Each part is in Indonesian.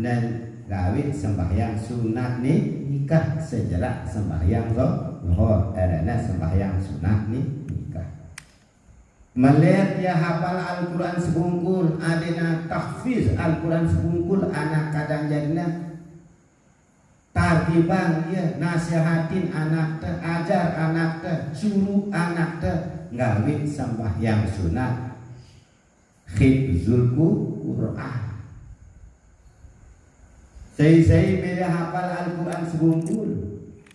dan gawe sembahyang sunat nikah sejerak sembahyang zuhur adana sembahyang sunat nikah. Melihat dia hafal Al-Quran sebungkul, adina tahfiz Al-Quran sebungkul, anak kadang jadinya targiban ya nasihatin anak teh, ajar anak teh, suruh anak teh gawe sembahyang sunat hifzul Quran. Saya bila hafal Al-Quran sebungkul,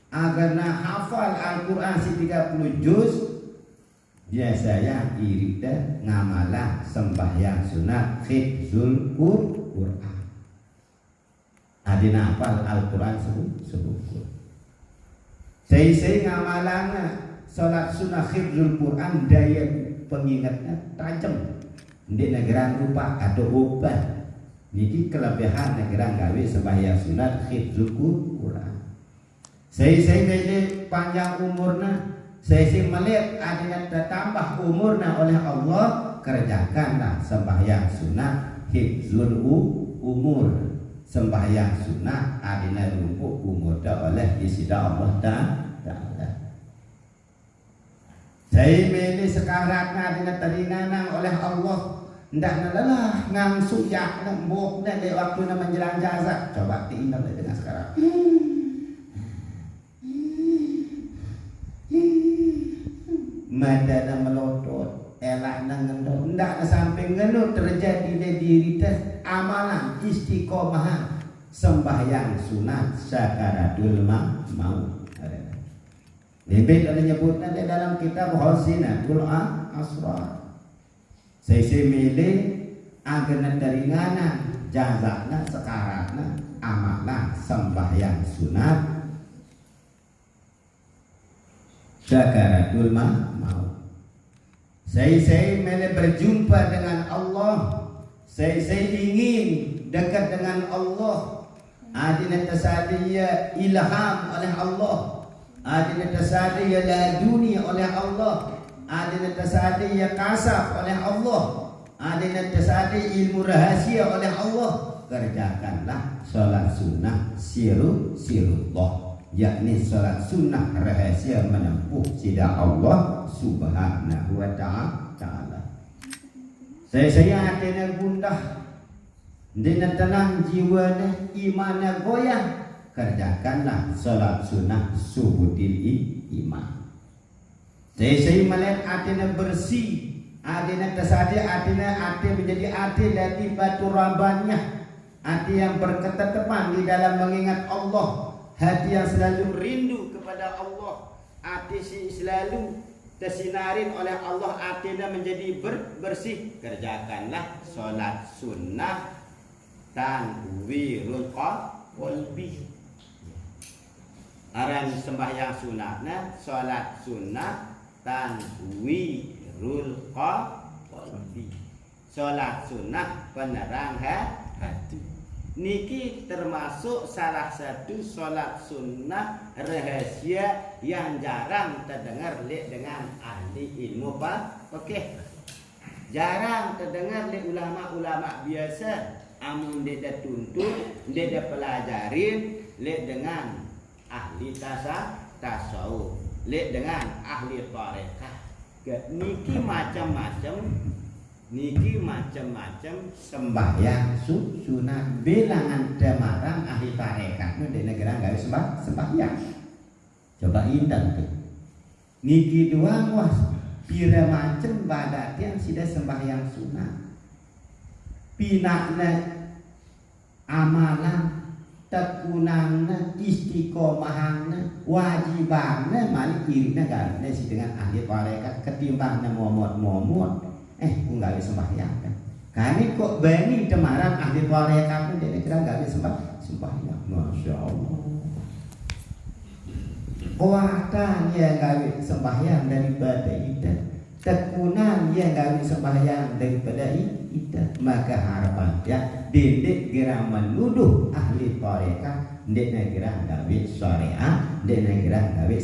agar nak hafal Al-Quran si 30 juz, biasanya irita ngamalah sembahyang sunat hifzul Quran. Adina hafal Al-Quran sebungkul. Saya ngamalana salat sunat hifzul Quran daya pengingatnya tajam. Di negara rupa atau ubah. Niki kelebihan negara gawe sembahyang sunat hifzul Quran. Saya meje panjang umurna, saya melihat adina tertambah umurna oleh Allah, kerjakanlah sembahyang sunat hifzul umur. Sembahyang sunat adina lumpuh umur oleh disida Allah Ta'ala. Saya milih sekarang adina teringanang oleh Allah. Ndak lelah ngangsu yak nembok dan di waktu menjelang jaza. Coba diingat dengan sekarang. Madana melotot, elak ngendot. Ndak sampai ngendot terjadi di diri teh amalan istiqomah sembahyang sunat sakaratul maut. Lebih ada nyebutnya di dalam kitab Husnatul Asrar. Saya milih agar teringanan jazakna sekarangna amalan sembahyang sunat sakaratul maut. Saya milih berjumpa dengan Allah. Saya ingin dekat dengan Allah. Adina tasadiya ilham oleh Allah. Adina tasadiya laduni oleh Allah. Adina tasadiya kasab oleh Allah. Adina tasadiya ilmu rahasia oleh Allah. Kerjakanlah salat sunnah sirullah, yakni salat sunnah rahasia menempuh sida Allah Subhanahu wa ta'ala. Saya adina gundah, dina tenang jiwana, imannya goyah. Kerjakanlah salat sunnah subuhil iman. Saya melihat adina bersih, adina tasadi, adina menjadi ati dari batu rabannya, hati yang berketetapan di dalam mengingat Allah, hati yang selalu rindu kepada Allah, hati selalu tersinarin oleh Allah, hatinya menjadi bersih. Kerjakanlah solat sunnah tanwirul qalbi. Aran sembahyang sunatna solat sunnah tanwirul qalbi. Salat sunnah penerang hati. Niki termasuk salah satu salat sunnah rahasia yang jarang terdengar dengan ahli ilmu fikih. Jarang terdengar oleh ulama-ulama biasa. Amun dia tuntut, dia pelajarin dengan ahli tasawuf, dengan ahli tarekah. Niki macam-macam sembahyang sunat bilangan demarang ahli tarekah di negara nggak sembahyang. Coba intan tuh. Niki doang wah pira macam badat yang sudah sembahyang sunat. Pinakna amalan tekunanna istiqomahna wajibanna malik irina galna si dengan ahli tarekat ketimbangna momot enggak sembahyang kan. Kami kok bani demaran ahli tarekat pun dia kira enggak sembahyang. Masya Allah. Kuatan yang enggak sembahyang daripada itu, tekunan yang enggak sembahyang daripada itu, maka harapan ya didik kira menuduh ahli tarekat, didik kira gawe syariah, didik kira gawe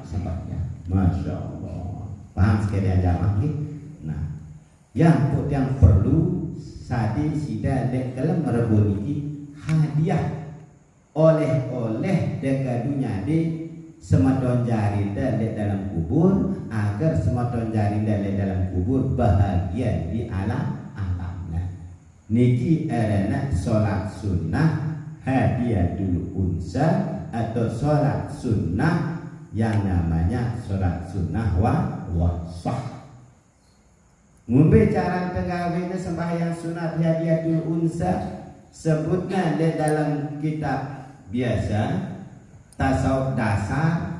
sembahyang. Masya Allah. Paham sekalian jamaah ni? Nah, yang perlu sadi sida dek dalam merebut ini hadiah oleh-oleh dekadunya di sematon jari di dalam kubur agar sematon jari di dalam kubur bahagia di alam alamnya. Niki arana sholat sunnah hadiyatul unsa atau sholat sunnah yang namanya sholat sunnah wasah. Ngombe cara tengawinnya sembahyang sunat hadiyatul unsa sebutnya di dalam kitab biasa tasawuf dasar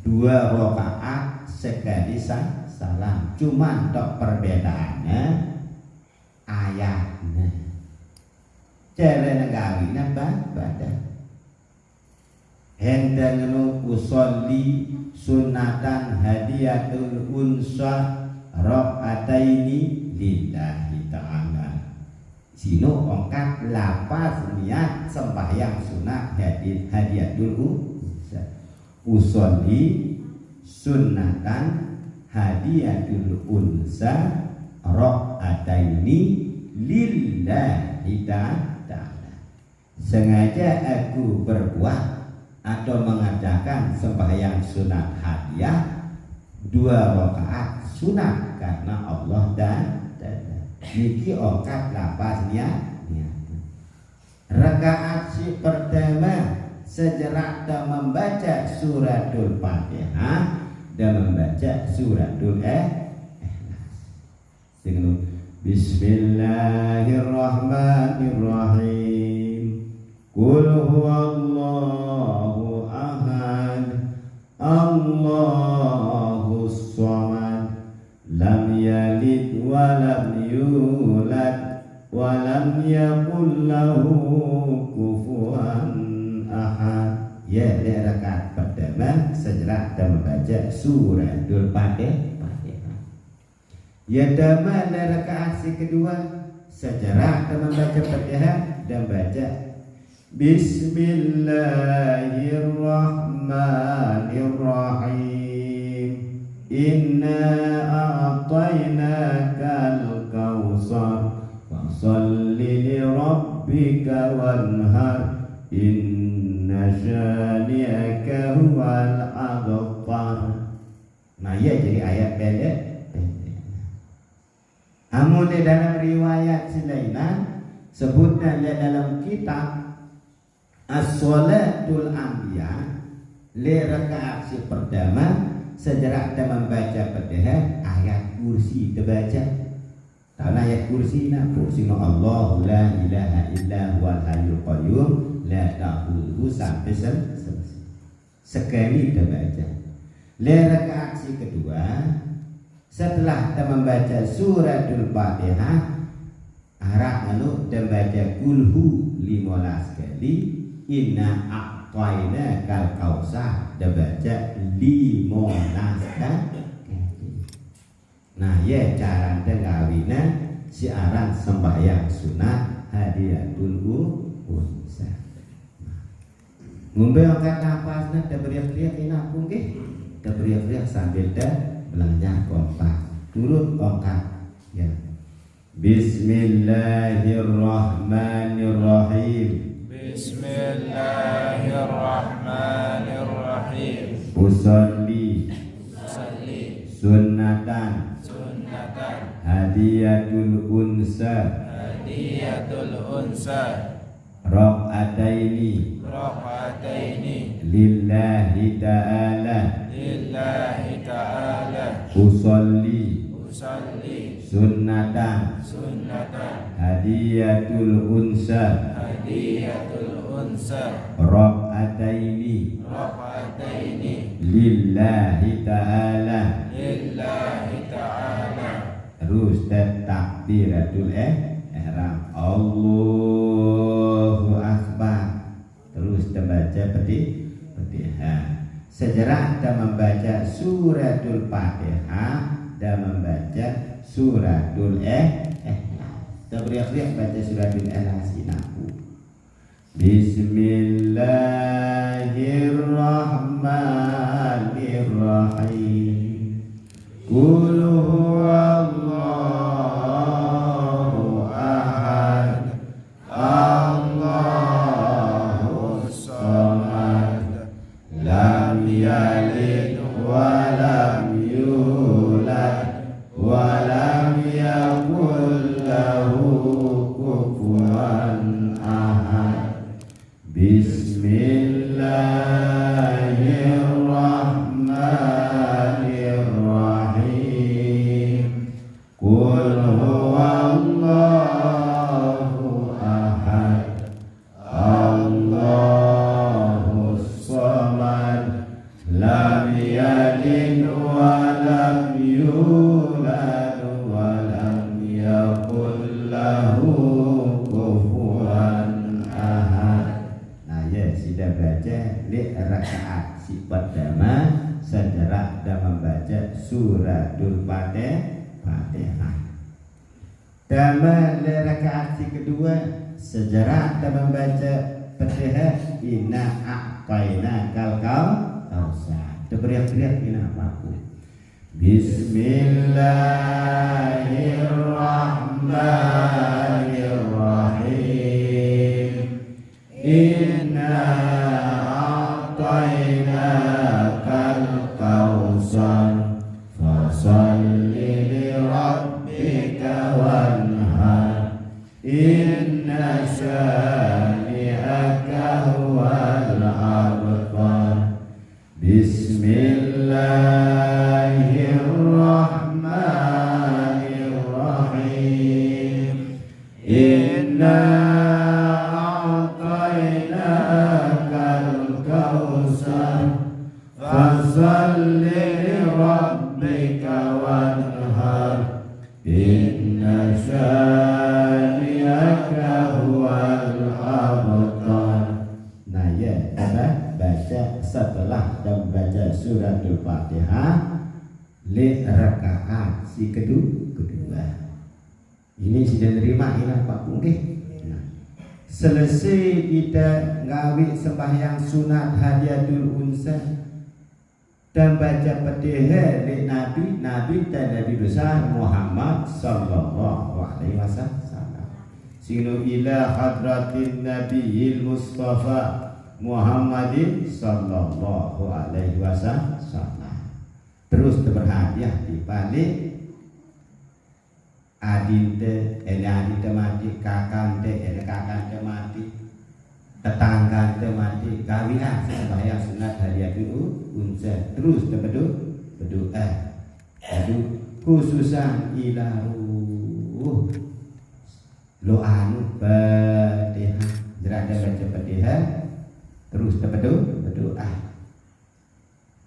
2 rakaat sekali salam. Cuman tok perbedaannya ayatnya. Cara negawina baca. Hendak usolli sunatan hadiyatul unsa rakaataini lillahi ta'ala. Sino ongkat lapas niat sembahyang sunat hadiyatul unsa. Usolli sunnatan hadiyatul unsa rakaataini lillahi ta'ala. Sengaja aku berbuat atau mengadakan sembahyang sunat hadiah 2 rakaat sunat karena Allah dan niki okat lapas niat. Rakaat si pertama sejerak dan membaca suratul Fatihah dan membaca suratul Ikhlas. Bismillahirrahmanirrahim. Qul huwallahu ahad, Allahus samad, lam yalid wa lam yulad wa lam yakul lahu kufuwan ahad. Ya, di rakaat pertama sejenak dan membaca suratul Fatihah. Ya, dama di rakaat kedua sejenak dan membaca Fatihah dan baca Bismillahirrahmanirrahim. Inna a'tainakal kautsar fasholli li rabbika wanhar inna syani'aka huwal abtar. Nah, ya jadi ayat pendek. Amun di dalam riwayat selainan sebutnya dalam kitab As-Sholatul Anbiya li rakaat si pertama sejerak dan membaca Fatihah ayat kursi terbaca. Tahu ayat kursi nak kursi Allah la ilaha illa huwal hayyul qayyum la ta'khudhuhu sampai selesai. Sekali terbaca. Li rakaat si kedua setelah kita membaca suratul Fatihah harap anu dan baca kulhu 15 kali. Inna a'tayna kal kautsar dan baca 15 kali. Nah, ya cara tengawina siaran sembahyang sunat hadiyatul unsa. Ngombe angkat napasna dan beriak-beriak inapun nggih. Dan beriak-beriak sambil belanja kompak. Turut angkat ya. Bismillahirrahmanirrahim. Bismillahirrahmanirrahim. Usolli sunnatan hadiyatul unsa rakaataini lillahi ta'ala usolli sunnatan hadiyatul unsa rakaataini lillahi ta'ala. Terus takbiratul ihram Allahu akbar. Terus membaca Fatihah. Sejarah dan membaca suratul Fatihah dan membaca suratul Ikhlas. Teriak-teriak baca suratul Ikhlas inaku. Bismillahirrahmanirrahim. Qul huwallahu ahad, Bismillahirrahmanirrahim. Qul huwallahu ahad, Allahus samad, lam yalid wa lam yulad wa lam yakul lahu kufuwan ahad. Nah ya sudah baca li rakaat si pertama sejarah dan membaca suratul Fatihah. Dan rakaat si kedua sejarah dan membaca Fatihah inna a'tayna kautsar. Teriak-teriak inna aku. Bismillahirrahmanirrahim. Inna a'tayna kautsar fasalli li rabbika wanhar. Inna syani'aka huwal abtar. Bismillahirrahmanirrahim. Inna a'tainakal kautsar fasalli li rabbika wanhar. Inna syani'aka huwal abtar. Nah ya, baca setelah dan baca suratul Fatihah li rakaat si kedua. Ini sudah terima ini Pak Pungki. Nah, selesai kita ngawi sembahyang sunat hadiatul unsa dan baca Fatihah li Nabi dan Nabi besar Muhammad sallallahu alaihi wasallam. Sinu ila hadratin nabiyil mustafa Muhammadin sallallahu alaihi wasallam. Terus berhadiah di balik adinte mati, kakante mati, tetangga mati, kawinan sembahyang sunat hadiatul unsa. Terus berdoa khususan ilahu lo anu Fatihah jerada baca Fatihah terus berdoa.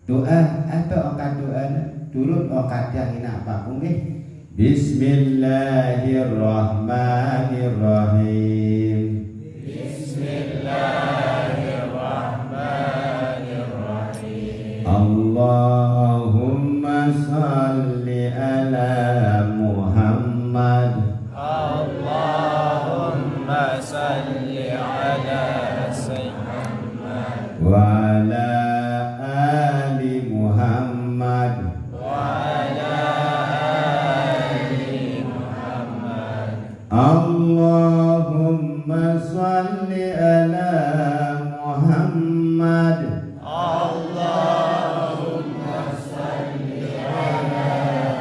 Doa apa okat doa turun okat yang ini apa pungih. Bismillahirrahmanirrahim. Bismillahirrahmanirrahim. Allahumma salli ala Muhammad. Allahumma salli ala Sayyidina wa ala ali Muhammad. Allahumma salli ala Muhammad. Allahumma salli ala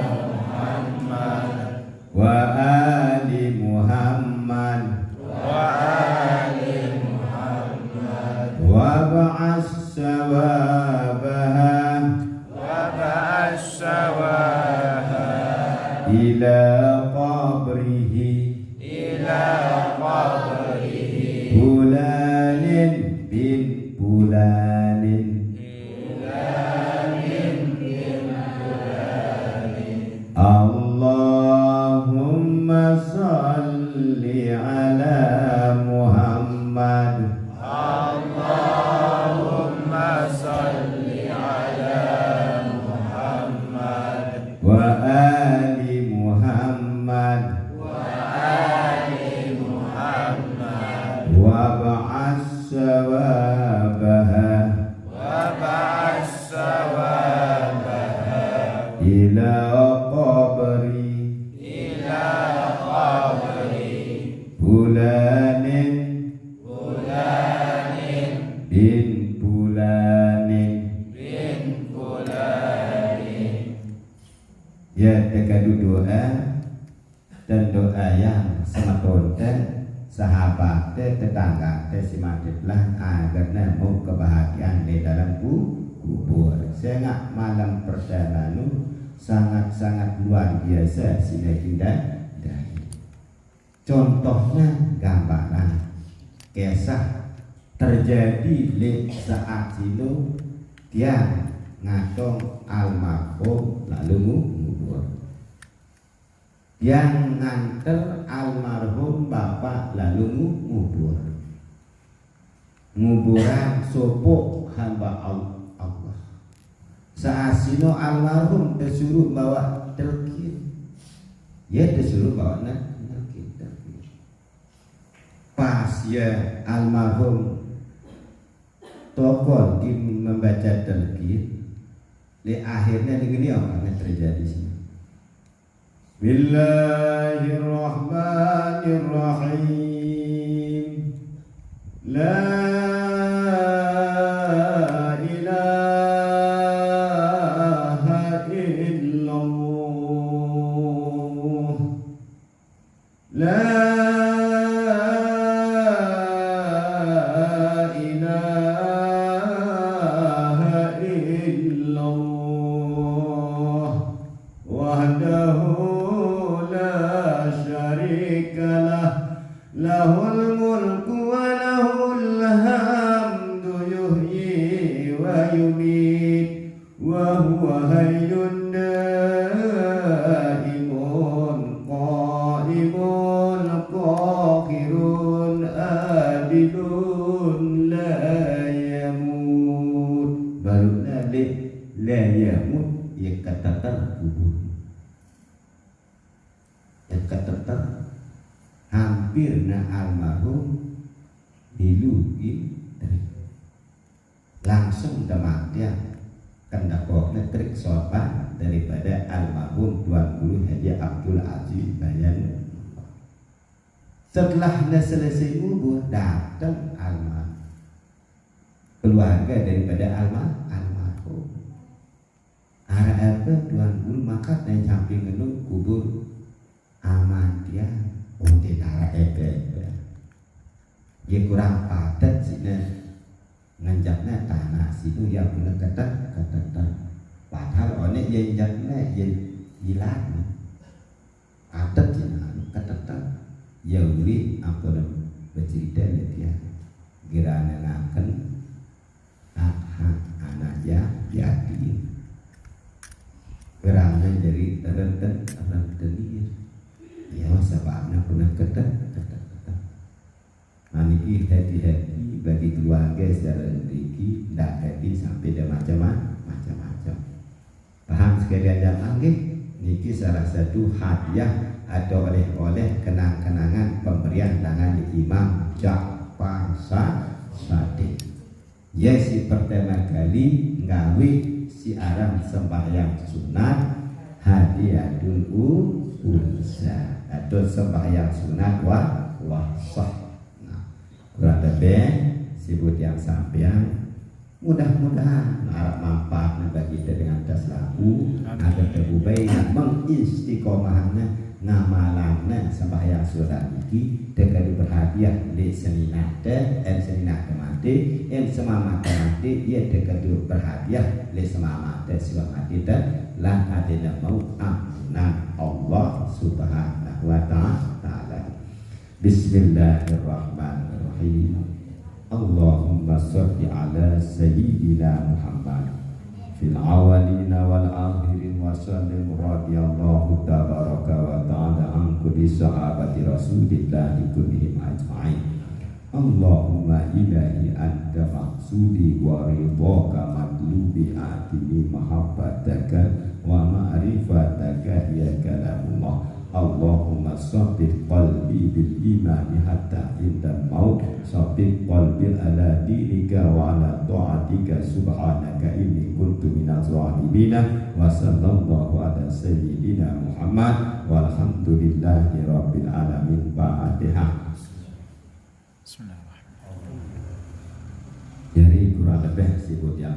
Muhammad wa ali Muhammad wa ba'as sawabaha ila qabrihi Fulanin bin Fulanin. Allahumma salli ala Muhammad. Allahumma salli ala Muhammad wa ali Muhammad wa ba'as sawabaha ila qabri Fulanin bin Fulanin. Ya, tekadu doa dan doa yang semakonten sahabat tetangga simatiplah agar mau kebahagiaan di dalam kubur. Sangat malam perdana sangat-sangat luar biasa sehingga contohnya gambaran kisah terjadi di saat itu dia ngatong almarhum lalu ngubur. Yang nganter almarhum bapak lalu ngubur. Nguburan sopo hamba Allah. Saasino almarhum disuruh bawa telkin. Ya disuruh bawa telkin. Pas ya almarhum tokol di membaca telkin. Di akhirnya begini apa yang terjadi sini. Bismillahirrahmanirrahim. La ilaha illallah. La ilaha illallah. Wahdahu lahul mulku wa lahul hamdu yuhyi wa yumiit wa huwa hayyun daimun qaimun qahirun adilun la yamut. Baru la yamut ya kata kubur. Ya kata hampir na almarhum dilui langsung kematian kendakoknya trik sopan daripada almarhum Tuan Guru Haji Abdul Aziz Bayan. Setelah selesai kubur datang almarhum keluarga daripada almarhum arah Tuan Guru maka dan samping genung kubur amantian untuk darah dia kurang padat sini nganjaknya tanah situ yang punya kata padahal onek yang jaknya yang hilang padat sini kata ya uli apa nam bercerita dia kiranya ngaken anak yatim kiranya jadi terenten ya sebabnya punya kata nanti hati-hati bagi keluarga secara rezeki tidak hati sampai dia macam-macam. Paham sekalian jamaah niki salah satu hadiah atau oleh-oleh kenang-kenangan pemberian tangan Imam Ja'far Sadiq. Ya si pertama kali ngawi si aram sembahyang sunat hadiahul unsa atau sembahyang sunat wasah. Nah, kurang lebih sebut yang sampean mudah-mudahan harap manfaatnya bagi kita dengan tas laku ada terubahnya mengistiqomahnya ngamalannya sembahyang sunat ini dengan berhadiah di seninah mati semama mati ia dengan berhadiah di semama sebab mati dan lan adina mau amnan Allah subhanahu wa ta'ala. Bismillahirrahmanirrahim. Allahumma salli ala sayyidina Muhammad fil awalina wal akhirin wa sallim radiyallahu tabaraka wa ta'ala an kulli sahabati rasulillahi kullihim ajma'in. Allahumma ilahi anta maqsudi wa ridhaka matlubi atini mahabbataka wa ma'rifataka ya kalamullah. Allahumma sabbit qalbi bil imani hatta inda maut sabbit qalbi ala dinika wa ala ta'atika subhanaka inni kuntu minaz zalimina wa sallallahu ala sayyidina Muhammad walhamdulillahi rabbil alamin. Fatihah. Bismillahirrahmanirrahim. Jadi kurang lebih sebut yang